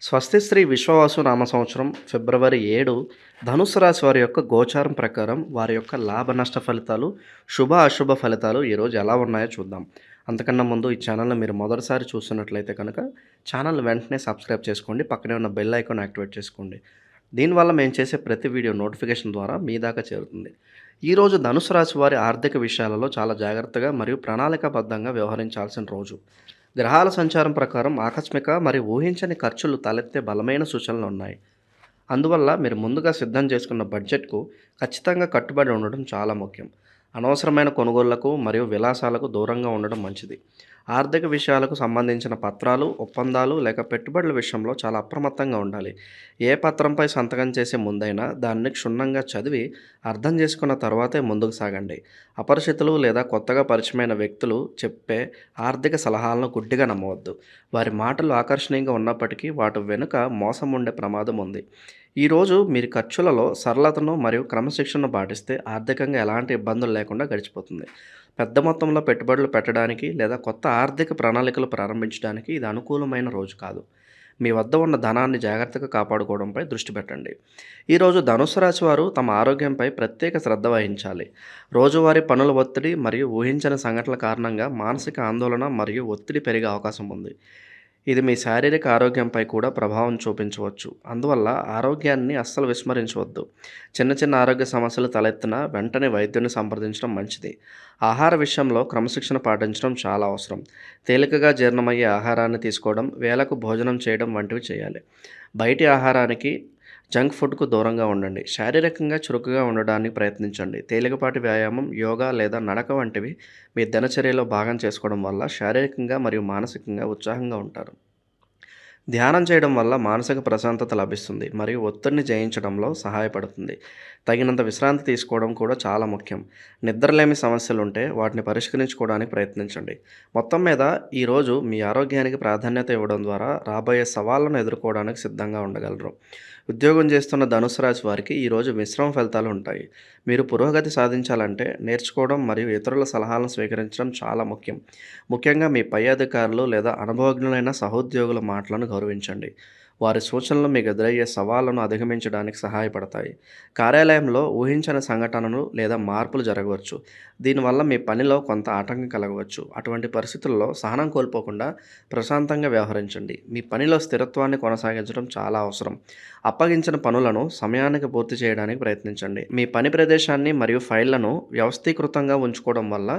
స్వస్తి శ్రీ విశ్వవాసు నామ సంవత్సరం ఫిబ్రవరి 7 ధనుస్సు రాశి వారి యొక్క గోచారం ప్రకారం వారి యొక్క లాభ నష్ట ఫలితాలు, శుభ అశుభ ఫలితాలు ఈరోజు ఎలా ఉన్నాయో చూద్దాం. అంతకన్నా ముందు ఈ ఛానల్ని మీరు మొదటిసారి చూస్తున్నట్లయితే కనుక ఛానల్ వెంటనే సబ్స్క్రైబ్ చేసుకోండి. పక్కనే ఉన్న బెల్ ఐకాన్ యాక్టివేట్ చేసుకోండి. దీనివల్ల మేము చేసే ప్రతి వీడియో నోటిఫికేషన్ ద్వారా మీ దాకా చేరుతుంది. ఈరోజు ధనుసు రాశి వారి ఆర్థిక విషయాలలో చాలా జాగ్రత్తగా మరియు ప్రణాళికాబద్ధంగా వ్యవహరించాల్సిన రోజు. గ్రహాల సంచారం ప్రకారం ఆకస్మిక మరియు ఊహించని ఖర్చులు తలెత్తే బలమైన సూచనలు ఉన్నాయి. అందువల్ల మీరు ముందుగా సిద్ధం చేసుకున్న బడ్జెట్కు ఖచ్చితంగా కట్టుబడి ఉండడం చాలా ముఖ్యం. అనవసరమైన కొనుగోళ్లకు మరియు విలాసాలకు దూరంగా ఉండడం మంచిది. ఆర్థిక విషయాలకు సంబంధించిన పత్రాలు, ఒప్పందాలు లేక పెట్టుబడుల విషయంలో చాలా అప్రమత్తంగా ఉండాలి. ఏ పత్రంపై సంతకం చేసే ముందైనా దాన్ని క్షుణ్ణంగా చదివి అర్థం చేసుకున్న తర్వాతే ముందుకు సాగండి. అపరిచితులు లేదా కొత్తగా పరిచయమైన వ్యక్తులు చెప్పే ఆర్థిక సలహాలను గుడ్డిగా నమ్మవద్దు. వారి మాటలు ఆకర్షణీయంగా ఉన్నప్పటికీ వాటి వెనుక మోసం ఉండే ప్రమాదం ఉంది. ఈరోజు మీరు ఖర్చులలో సరళతను మరియు క్రమశిక్షణను పాటిస్తే ఆర్థికంగా ఎలాంటి ఇబ్బందులు లేకుండా గడిచిపోతుంది. పెద్ద మొత్తంలో పెట్టుబడులు పెట్టడానికి లేదా కొత్త ఆర్థిక ప్రణాళికలు ప్రారంభించడానికి ఇది అనుకూలమైన రోజు కాదు. మీ వద్ద ఉన్న ధనాన్ని జాగ్రత్తగా కాపాడుకోవడంపై దృష్టి పెట్టండి. ఈరోజు ధనుసు రాశి వారు తమ ఆరోగ్యంపై ప్రత్యేక శ్రద్ధ వహించాలి. రోజువారీ పనుల ఒత్తిడి మరియు ఊహించని సంఘటనల కారణంగా మానసిక ఆందోళన మరియు ఒత్తిడి పెరిగే అవకాశం ఉంది. ఇది మీ శారీరక ఆరోగ్యంపై కూడా ప్రభావం చూపించవచ్చు. అందువల్ల ఆరోగ్యాన్ని అస్సలు విస్మరించవద్దు. చిన్న చిన్న ఆరోగ్య సమస్యలు తలెత్తినా వెంటనే వైద్యుని సంప్రదించడం మంచిది. ఆహార విషయంలో క్రమశిక్షణ పాటించడం చాలా అవసరం. తేలికగా జీర్ణమయ్యే ఆహారాన్ని తీసుకోవడం, వేళకు భోజనం చేయడం వంటివి చేయాలి. బయటి ఆహారానికి, జంక్ ఫుడ్కు దూరంగా ఉండండి. శారీరకంగా చురుకుగా ఉండడానికి ప్రయత్నించండి. తేలికపాటి వ్యాయామం, యోగా లేదా నడక వంటివి మీ దినచర్యలో భాగం చేసుకోవడం వల్ల శారీరకంగా మరియు మానసికంగా ఉత్సాహంగా ఉంటారు. ధ్యానం చేయడం వల్ల మానసిక ప్రశాంతత లభిస్తుంది మరియు ఒత్తిడిని జయించడంలో సహాయపడుతుంది. తగినంత విశ్రాంతి తీసుకోవడం కూడా చాలా ముఖ్యం. నిద్రలేమి సమస్యలు ఉంటే వాటిని పరిష్కరించుకోవడానికి ప్రయత్నించండి. మొత్తం మీద ఈరోజు మీ ఆరోగ్యానికి ప్రాధాన్యత ఇవ్వడం ద్వారా రాబోయే సవాళ్లను ఎదుర్కోవడానికి సిద్ధంగా ఉండగలరు. ఉద్యోగం చేస్తున్న ధనుసు రాశి వారికి ఈరోజు మిశ్రమ ఫలితాలు ఉంటాయి. మీరు పురోగతి సాధించాలంటే నేర్చుకోవడం మరియు ఇతరుల సలహాలను స్వీకరించడం చాలా ముఖ్యం. ముఖ్యంగా మీ పై అధికారులు లేదా అనుభవజ్ఞులైన సహోద్యోగుల మాటలను గౌరవించండి. వారి సూచనలు మీకు ఎదురయ్యే సవాళ్లను అధిగమించడానికి సహాయపడతాయి. కార్యాలయంలో ఊహించని సంఘటనలు లేదా మార్పులు జరగవచ్చు. దీనివల్ల మీ పనిలో కొంత ఆటంకం కలగవచ్చు. అటువంటి పరిస్థితుల్లో సహనం కోల్పోకుండా ప్రశాంతంగా వ్యవహరించండి. మీ పనిలో స్థిరత్వాన్ని కొనసాగించడం చాలా అవసరం. అప్పగించిన పనులను సమయానికి పూర్తి చేయడానికి ప్రయత్నించండి. మీ పని ప్రదేశాన్ని మరియు ఫైళ్లను వ్యవస్థీకృతంగా ఉంచుకోవడం వల్ల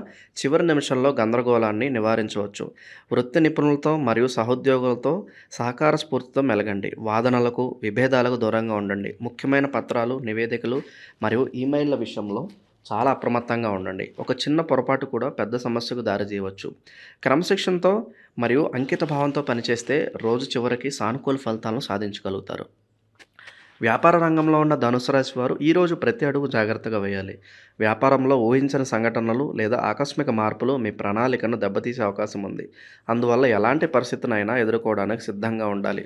చివరి నిమిషంలో గందరగోళాన్ని నివారించవచ్చు. వృత్తి నిపుణులతో మరియు సహోద్యోగులతో సహకార స్ఫూర్తితో మెలగండి. వాదనలకు, విభేదాలకు దూరంగా ఉండండి. ముఖ్యమైన పత్రాలు, నివేదికలు మరియు ఈమెయిల్ల విషయంలో చాలా అప్రమత్తంగా ఉండండి. ఒక చిన్న పొరపాటు కూడా పెద్ద సమస్యకు దారితీయవచ్చు. క్రమశిక్షణతో మరియు అంకిత భావంతో పనిచేస్తే రోజు చివరికి సానుకూల ఫలితాలను సాధించగలుగుతారు. వ్యాపార రంగంలో ఉన్న ధనుసు రాశి వారు ఈరోజు ప్రతి అడుగు జాగ్రత్తగా వేయాలి. వ్యాపారంలో ఊహించని సంఘటనలు లేదా ఆకస్మిక మార్పులు మీ ప్రణాళికను దెబ్బతీసే అవకాశం ఉంది. అందువల్ల ఎలాంటి పరిస్థితినైనా ఎదుర్కోవడానికి సిద్ధంగా ఉండాలి.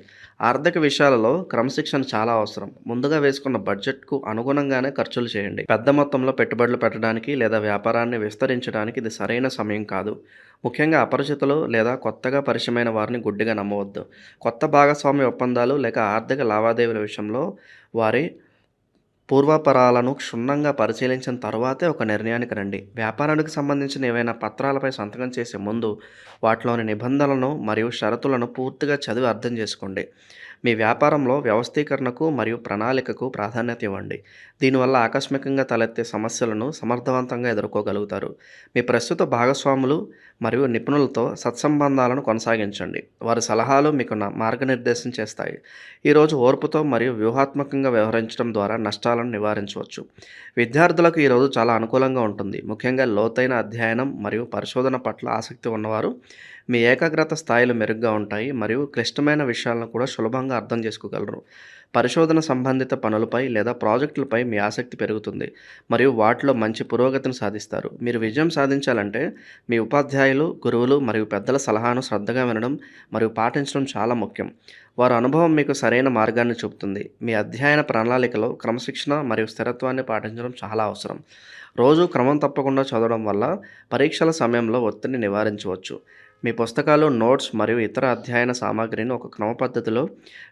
ఆర్థిక విషయాలలో క్రమశిక్షణ చాలా అవసరం. ముందుగా వేసుకున్న బడ్జెట్కు అనుగుణంగానే ఖర్చులు చేయండి. పెద్ద మొత్తంలో పెట్టుబడులు పెట్టడానికి లేదా వ్యాపారాన్ని విస్తరించడానికి ఇది సరైన సమయం కాదు. ముఖ్యంగా అపరిచితులు లేదా కొత్తగా పరిచయమైన వారిని గుడ్డిగా నమ్మవద్దు. కొత్త భాగస్వామ్య ఒప్పందాలు లేక ఆర్థిక లావాదేవీల విషయంలో వారి పూర్వాపరాలను క్షుణ్ణంగా పరిశీలించిన తర్వాతే ఒక నిర్ణయానికి రండి. వ్యాపారానికి సంబంధించిన ఏవైనా పత్రాలపై సంతకం చేసే ముందు వాటిలోని నిబంధనలను మరియు షరతులను పూర్తిగా చదివి అర్థం చేసుకోండి. మీ వ్యాపారంలో వ్యవస్థీకరణకు మరియు ప్రణాళికకు ప్రాధాన్యత ఇవ్వండి. దీనివల్ల ఆకస్మికంగా తలెత్తే సమస్యలను సమర్థవంతంగా ఎదుర్కోగలుగుతారు. మీ ప్రస్తుత భాగస్వాములు మరియు నిపుణులతో సత్సంబంధాలను కొనసాగించండి. వారి సలహాలు మీకు మార్గనిర్దేశం చేస్తాయి. ఈరోజు ఓర్పుతో మరియు వ్యూహాత్మకంగా వ్యవహరించడం ద్వారా నష్టాలను నివారించవచ్చు. విద్యార్థులకు ఈరోజు చాలా అనుకూలంగా ఉంటుంది. ముఖ్యంగా లోతైన అధ్యయనం మరియు పరిశోధన పట్ల ఆసక్తి ఉన్నవారు మీ ఏకాగ్రత స్థాయిలు మెరుగ్గా ఉంటాయి మరియు క్లిష్టమైన విషయాలను కూడా సులభంగా అర్థం చేసుకోగలరు. పరిశోధన సంబంధిత పనులపై లేదా ప్రాజెక్టులపై మీ ఆసక్తి పెరుగుతుంది మరియు వాటిలో మంచి పురోగతిని సాధిస్తారు. మీరు విజయం సాధించాలంటే మీ ఉపాధ్యాయులు, గురువులు మరియు పెద్దల సలహాను శ్రద్ధగా వినడం మరియు పాటించడం చాలా ముఖ్యం. వారి అనుభవం మీకు సరైన మార్గాన్ని చూపుతుంది. మీ అధ్యయన ప్రణాళికలో క్రమశిక్షణ మరియు స్థిరత్వాన్ని పాటించడం చాలా అవసరం. రోజు క్రమం తప్పకుండా చదవడం వల్ల పరీక్షల సమయంలో ఒత్తిడిని నివారించవచ్చు. మీ పుస్తకాలు, నోట్స్ మరియు ఇతర అధ్యయన సామాగ్రిని ఒక క్రమ పద్ధతిలో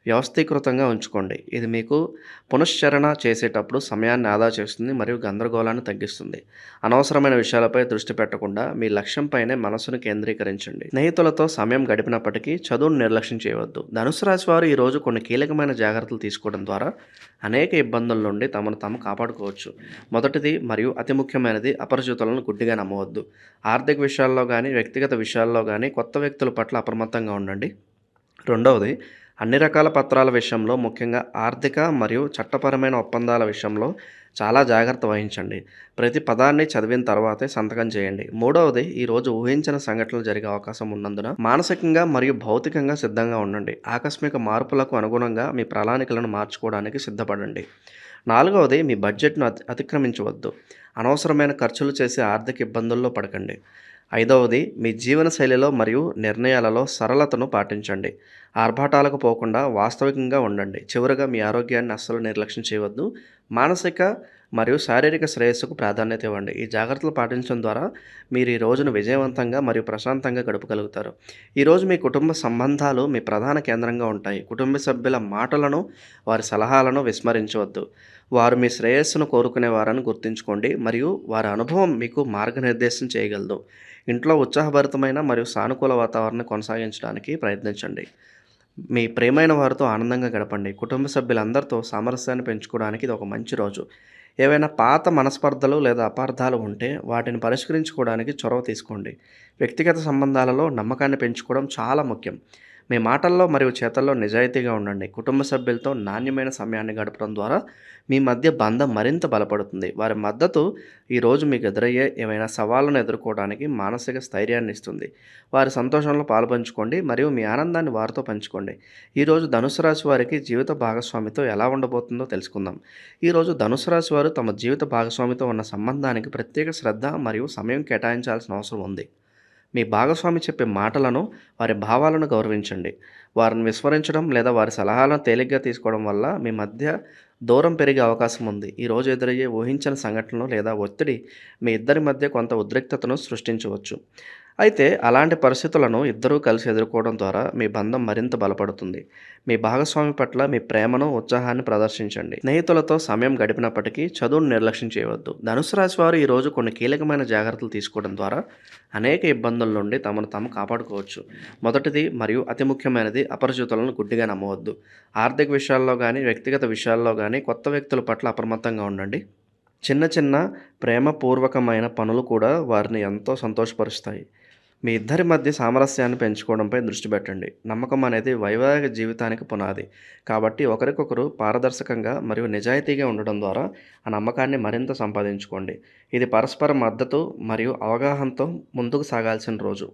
వ్యవస్థీకృతంగా ఉంచుకోండి. ఇది మీకు పునశ్చరణ చేసేటప్పుడు సమయాన్ని ఆదా చేస్తుంది మరియు గందరగోళాన్ని తగ్గిస్తుంది. అనవసరమైన విషయాలపై దృష్టి పెట్టకుండా మీ లక్ష్యంపైనే మనస్సును కేంద్రీకరించండి. స్నేహితులతో సమయం గడిపినప్పటికీ చదువును నిర్లక్ష్యం చేయవద్దు. ధనుసు రాశి వారు ఈరోజు కొన్ని కీలకమైన జాగ్రత్తలు తీసుకోవడం ద్వారా అనేక ఇబ్బందుల నుండి తమను తాము కాపాడుకోవచ్చు. మొదటిది మరియు అతి ముఖ్యమైనది, అపరిచితులను గుడ్డిగా నమ్మవద్దు. ఆర్థిక విషయాల్లో కానీ, వ్యక్తిగత విషయాల్లో కానీ కొత్త వ్యక్తుల పట్ల అప్రమత్తంగా ఉండండి. రెండవది, అన్ని రకాల పత్రాల విషయంలో, ముఖ్యంగా ఆర్థిక మరియు చట్టపరమైన ఒప్పందాల విషయంలో చాలా జాగ్రత్త వహించండి. ప్రతి పదాన్ని చదివిన తర్వాతే సంతకం చేయండి. మూడవది, ఈరోజు ఊహించిన సంఘటనలు జరిగే అవకాశం ఉన్నందున మానసికంగా మరియు భౌతికంగా సిద్ధంగా ఉండండి. ఆకస్మిక మార్పులకు అనుగుణంగా మీ ప్రణాళికలను మార్చుకోవడానికి సిద్ధపడండి. నాలుగవది, మీ బడ్జెట్ను అతిక్రమించవద్దు. అనవసరమైన ఖర్చులు చేసి ఆర్థిక ఇబ్బందుల్లో పడకండి. ఐదవది, మీ జీవన శైలిలో మరియు నిర్ణయాలలో సరళతను పాటించండి. ఆర్భాటాలకు పోకుండా వాస్తవికంగా ఉండండి. చివరగా, మీ ఆరోగ్యాన్ని అస్సలు నిర్లక్ష్యం చేయవద్దు. మానసిక మరియు శారీరక శ్రేయస్సుకు ప్రాధాన్యత ఇవ్వండి. ఈ జాగ్రత్తలు పాటించడం ద్వారా మీరు ఈ రోజును విజయవంతంగా మరియు ప్రశాంతంగా గడపగలుగుతారు. ఈరోజు మీ కుటుంబ సంబంధాలు మీ ప్రధాన కేంద్రంగా ఉంటాయి. కుటుంబ సభ్యుల మాటలను, వారి సలహాలను విస్మరించవద్దు. వారు మీ శ్రేయస్సును కోరుకునేవారని గుర్తుంచుకోండి మరియు వారి అనుభవం మీకు మార్గనిర్దేశం చేయగలదు. ఇంట్లో ఉత్సాహభరితమైన మరియు సానుకూల వాతావరణాన్ని కొనసాగించడానికి ప్రయత్నించండి. మీ ప్రియమైన వారితో ఆనందంగా గడపండి. కుటుంబ సభ్యులందరితో సామరస్యాన్ని పెంచుకోవడానికి ఇది ఒక మంచి రోజు. ఏవైనా పాత మనస్పర్ధలు లేదా అపార్థాలు ఉంటే వాటిని పరిష్కరించుకోవడానికి చొరవ తీసుకోండి. వ్యక్తిగత సంబంధాలలో నమ్మకాన్ని పెంచుకోవడం చాలా ముఖ్యం. మీ మాటల్లో మరియు చేతల్లో నిజాయితీగా ఉండండి. కుటుంబ సభ్యులతో నాణ్యమైన సమయాన్ని గడపడం ద్వారా మీ మధ్య బంధం మరింత బలపడుతుంది. వారి మద్దతు ఈరోజు మీకు ఎదురయ్యే ఏవైనా సవాళ్లను ఎదుర్కోవడానికి మానసిక స్థైర్యాన్ని ఇస్తుంది. వారి సంతోషంలో పాలుపంచుకోండి మరియు మీ ఆనందాన్ని వారితో పంచుకోండి. ఈరోజు ధనుసు రాశి వారికి జీవిత భాగస్వామితో ఎలా ఉండబోతుందో తెలుసుకుందాం. ఈరోజు ధనుసు రాశి వారు తమ జీవిత భాగస్వామితో ఉన్న సంబంధానికి ప్రత్యేక శ్రద్ధ మరియు సమయం కేటాయించాల్సిన అవసరం ఉంది. మీ భాగస్వామి చెప్పే మాటలను, వారి భావాలను గౌరవించండి. వారిని విస్మరించడం లేదా వారి సలహాలను తేలిగ్గా తీసుకోవడం వల్ల మీ మధ్య దూరం పెరిగే అవకాశం ఉంది. ఈరోజు ఎదురయ్యే ఊహించని సంఘటనలు లేదా ఒత్తిడి మీ ఇద్దరి మధ్య కొంత ఉద్రిక్తతను సృష్టించవచ్చు. అయితే అలాంటి పరిస్థితులను ఇద్దరూ కలిసి ఎదుర్కోవడం ద్వారా మీ బంధం మరింత బలపడుతుంది. మీ భాగస్వామి పట్ల మీ ప్రేమను, ఉత్సాహాన్ని ప్రదర్శించండి. స్నేహితులతో సమయం గడిపినప్పటికీ చదువును నిర్లక్ష్యం చేయవద్దు. ధనుసు రాశి వారు ఈరోజు కొన్ని కీలకమైన జాగ్రత్తలు తీసుకోవడం ద్వారా అనేక ఇబ్బందుల నుండి తమను తాము కాపాడుకోవచ్చు. మొదటిది మరియు అతి ముఖ్యమైనది, అపరిచితులను గుడ్డిగా నమ్మవద్దు. ఆర్థిక విషయాల్లో కానీ, వ్యక్తిగత విషయాల్లో కానీ కొత్త వ్యక్తుల పట్ల అప్రమత్తంగా ఉండండి. చిన్న చిన్న ప్రేమపూర్వకమైన పనులు కూడా వారిని ఎంతో సంతోషపరుస్తాయి. మీ ఇద్దరి మధ్య సామరస్యాన్ని పెంచుకోవడంపై దృష్టి పెట్టండి. నమ్మకం అనేది వైవాహిక జీవితానికి పునాది. కాబట్టి ఒకరికొకరు పారదర్శకంగా మరియు నిజాయితీగా ఉండడం ద్వారా ఆ నమ్మకాన్ని మరింత సంపాదించుకోండి. ఇది పరస్పర మద్దతు మరియు అవగాహనతో ముందుకు సాగాల్సిన రోజు.